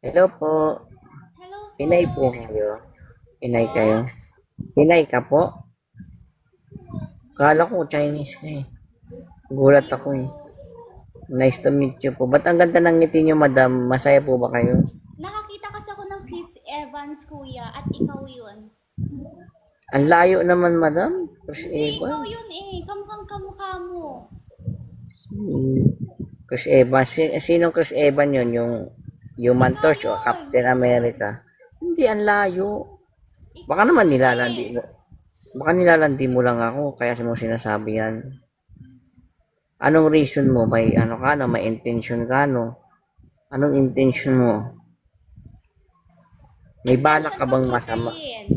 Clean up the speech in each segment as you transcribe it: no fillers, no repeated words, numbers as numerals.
Hello po. Hello po. Pinay po kayo. Pinay Po? kayo. Pinay ka po? Kala ko Chinese ka eh. Gulat Hindi ako po. eh. Nice to meet you po. Ba't ang ganda ng ngiti niyo, madam? Masaya po ba kayo? Nakakita kasi ako ng Chris Evans, kuya, at ikaw yun. Ang layo naman, madam. Chris Hindi, Evans. ikaw yun eh. Kamukhang kamukha mo. Hmm. Chris Evans. Sinong Chris Evans yun? Yung Human Ikaw Torch o yun. Captain America? Hindi, ang layo. Baka Ikaw naman yun nilalandi eh. mo. Baka nilalandi mo lang ako. Kaya mo sinasabi yan. Anong reason mo? May ano ka no? May intention ka no? Anong intention mo? May balak Intention ka kong bang masama? patayin.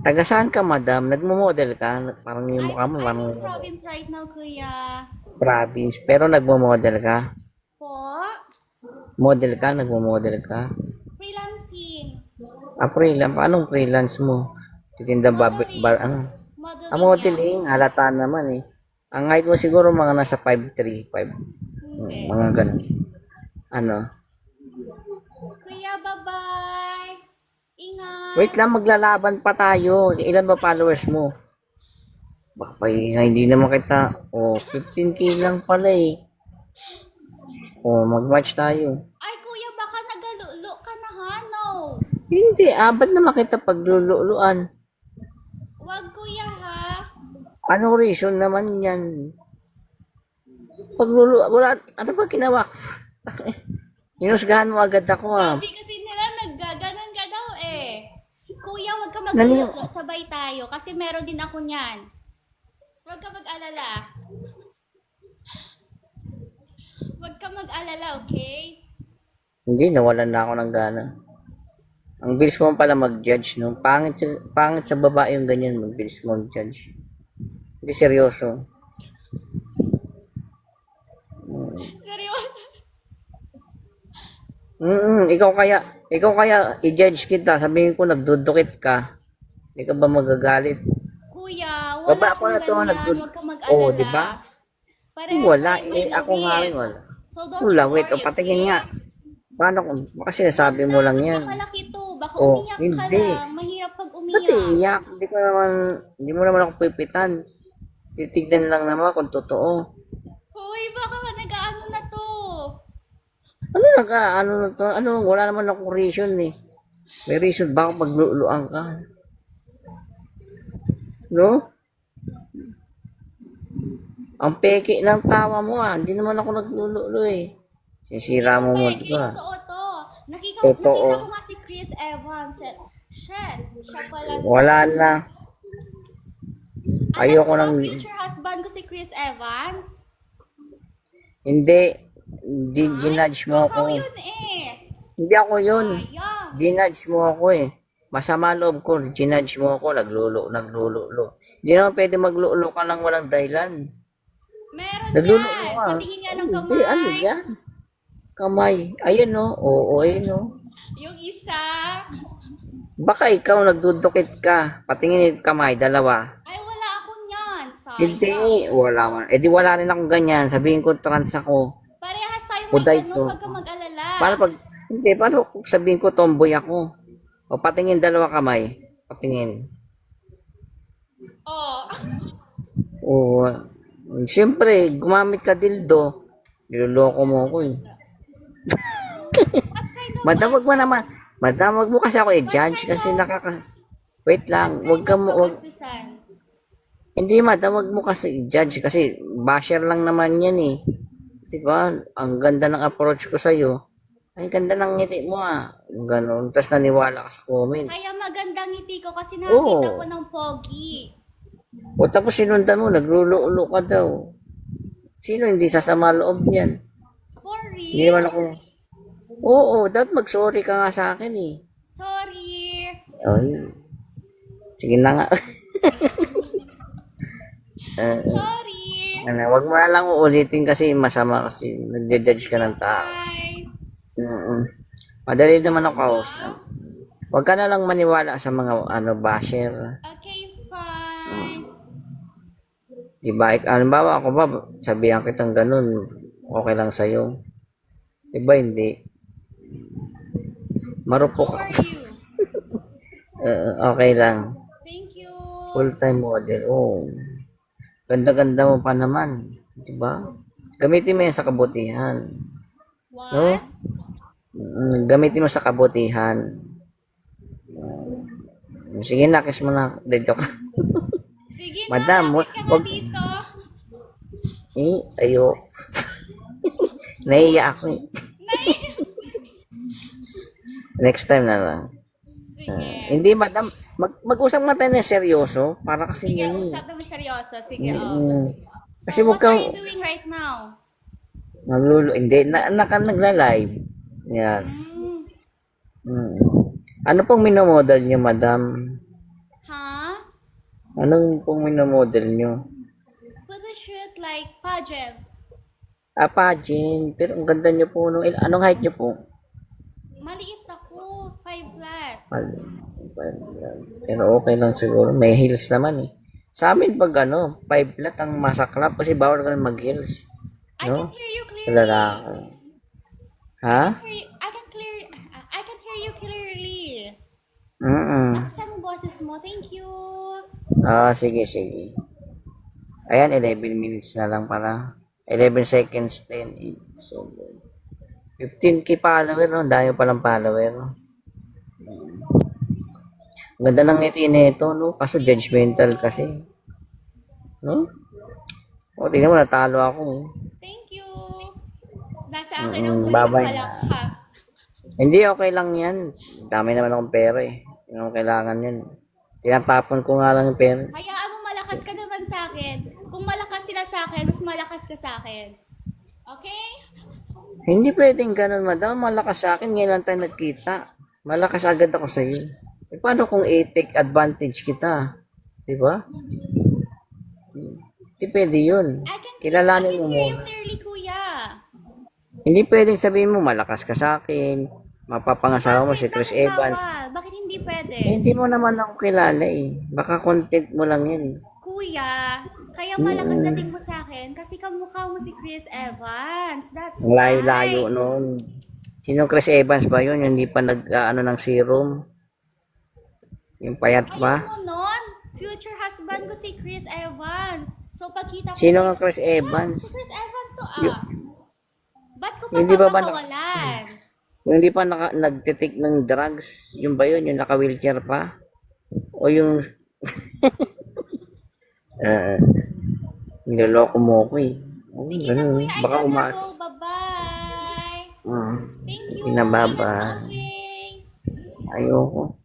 Taga saan ka, madam? Nagmo-model ka? Parang yung mukha mo, I'm parang in province right now, kuya. province. Pero nagmo-model ka? Po? Model ka? Nagmo-model ka? Freelancing. Freelance. Paanong freelance mo? Titinda Modeling. ano? Modeling yan. Modeling. Halata naman eh. Ang height mo siguro mga nasa 5'3", 5. Hindi. Mga ganun. Ano? Kuya, bye-bye. Wait Ingat. lang, maglalaban pa tayo. Ilan ba followers mo? Baka hindi naman kita. Oh, 15K lang pala eh. Oh, mag-match tayo. Ay, kuya, baka nagalulo ka na ha? No. Hindi, ba't naman kita pagluluan? Wag, kuya, ha? Anong reason naman yan? Wala, ano ba ginawa ko? Inusgahan mo agad ako Sabi kasi nila naggaganon ka daw eh. Kuya, wag ka Nani, magluluto. Sabay tayo kasi meron din ako niyan. Wag ka mag-alala. Wag ka mag-alala, okay? hindi, nawalan na ako ng gana. Ang bilis mo pala mag-judge, no? Pangit sa babae yung ganyan, magbilis mo mag-judge. Hindi seryoso. Seryoso. Ikaw kaya i-judge kita, sabihin ko nagdudukit ka. Hindi ka ba magagalit? Kuya, wala Baba ko akong na to, ganyan. Wag ka oh, mag-alala. di ba? Parehas Wala, tayo may ako nga rin, lawit. wala. So don't you Wala, wait, worry, patingin okay? nga. Paano kung, baka sinasabi mo lang yan. Malaki to. Baka Oh, umiyak ka hindi. lang. Mahirap pag Ba't umiyak. iiyak? Hindi mo naman ako pipitan. Titignan lang naman kung totoo. Hoy, baka nag-aano na to. Ano na to? Wala naman akong reason eh. May reason ba ako magluluan ka? No? Ang peke ng tawa mo Hindi naman ako naglululo eh. Sisira mo mo, Hindi, di ba? totoo to. Totoo. Nakita ko nga si Chris Evans. Shit, siya pala to. Wala na. Alam Ayoko mo ba, nang... future husband ko si Chris Evans? Hindi. Hindi, ginudge mo Ikaw ako. yun eh. Hindi ako yun. Sayang. Ginudge mo ako eh. Masama loob ko, ginudge mo ako, naglulo. Hindi naman pwede maglulo ka lang walang dahilan. Meron Naglulo yan. ka. Patingin nga ng Hindi, ano kamay. yan? Kamay. Ayan no. Oo, ayun no. Yung isa. Baka ikaw nagdudukit ka. Patingin yung kamay, dalawa. Ay, wala ako niyan. Hindi, Sayang. wala man. Eh di wala rin akong ganyan. Sabihin ko trans ako. Parehas tayo may Buday ganun. to. Huwag ka mag-alala. Paano kung sabihin ko tomboy ako? O patingin dalawa kamay. Patingin. Oh. Oo. Siyempre, gumamit ka dildo. Niloloko mo ako eh. Madam, wag mo naman. Madam, wag mo kasi ako i-judge kasi Wait lang, wag ka mo... Kabastusan. Hindi, madam, wag mo kasi i-judge kasi basher lang naman yan eh. Diba? Ang ganda ng approach ko sa'yo. Ang ganda ng ngiti mo Ganon. Tapos naniwala ka sa comment. Kaya magandang ngiti ko kasi nakita Oo. ko ng pogi. O tapos sinundan mo, naglulo-ulo ka daw. Sino hindi sasama loob niyan? For Hindi real? naman ako... Oo, dapat mag-sorry ka nga sa akin eh. Sorry. Ay, sige na nga. Sorry. Wag mo na lang uulitin kasi masama kasi nagde-judge ka ng tao. Bye. Mm. Madali naman ako kausap. Huwag ka na lang maniwala sa mga basher. Okay, fine. Diba? Halimbawa ako ba, sabihan kitang ganun, okay lang sa'yo. Iba hindi. Marupok How ako. are you? Okay lang. Thank you. Full-time model. Oh. Ganda-ganda mo pa naman. Diba? Gamitin mo yan sa kabutihan. No? What? Gamitin mo sa kabutihan. Sige na, kiss mo na. De, joke. Sige na, Madam, lapit ka na wag. dito. Ayo. Naiiyak ako eh. Next time na lang. Sige. Hindi, madam. Mag-usap na tayo ng seryoso. Para kasi Sige, yun eh. usap naman seryoso. Sige, Kasi So, huwag what kang are you doing right now? hindi, nagla-live. Yan. Mm. Ano pong minomodel nyo, madam? Huh? Anong pong minomodel nyo? Photoshoot like pageant. Pageant. Pero ang ganda nyo po. Anong height nyo po? Maliit ako. 5 flat. Pero okay lang siguro. May heels naman eh. Sa amin pag 5 flat ang masaklap kasi bawal ka mag-heels. I No? can hear you clearly. Lalaki. Ha? I can hear you clearly. Nakasama mo boses mo. Thank you. Sige, sige. Ayan, 11 minutes na lang para. 11 seconds, 10, 8, 7. 15k follower, no? Dahil palang follower. Ganda ng ngiti nito, no? Kaso judgmental kasi. No? O, tingnan mo, natalo ako. Thank you. Nasa akin ang huli Babay ng na. palakpak. Hindi, okay lang yan. Dami naman akong pera eh. Yun ang kailangan yan. Tinatapon ko nga lang yung pera. Hayaan mo malakas ka naman sa akin. Kung malakas sila sa akin, mas malakas ka sa akin. Okay? Hindi pwedeng ganun, madam. Malakas sa akin, ngayon lang tayo nagkita. Malakas agad ako sa iyo. Eh, paano kung i-take advantage kita? Diba? Hindi pwede yun. I can Kilalanin mo hear you muna. clearly, kuya. Hindi pwedeng sabihin mo, malakas ka sa akin. Mapapangasawa mo si Chris Bakit Evans. bawal? Bakit hindi pwede? Hindi mo naman ako kilala eh. Baka content mo lang yan eh. Kuya, kaya malakas dating mo sa akin kasi kamukha mo si Chris Evans. That's Ang layo-layo why. noon. Sino Chris Evans ba yun? Yung hindi pa ng serum? Yung payat pa? Ayun mo nun, future husband ko si Chris Evans. So pagkita ko Sino nga Chris Evans? si Chris Evans to Ba't ko pa Hindi ba ba papakawalan? Yung hindi pa nagtitik ng drugs? Yung ba yun? Yung naka-wheelchair pa? O yung... niloloko mo ko eh. Sige na Ganun. kuya, I Baka love you. umasa. Bye-bye. Thank you. Pinababa. Happy shoppings. Ayoko.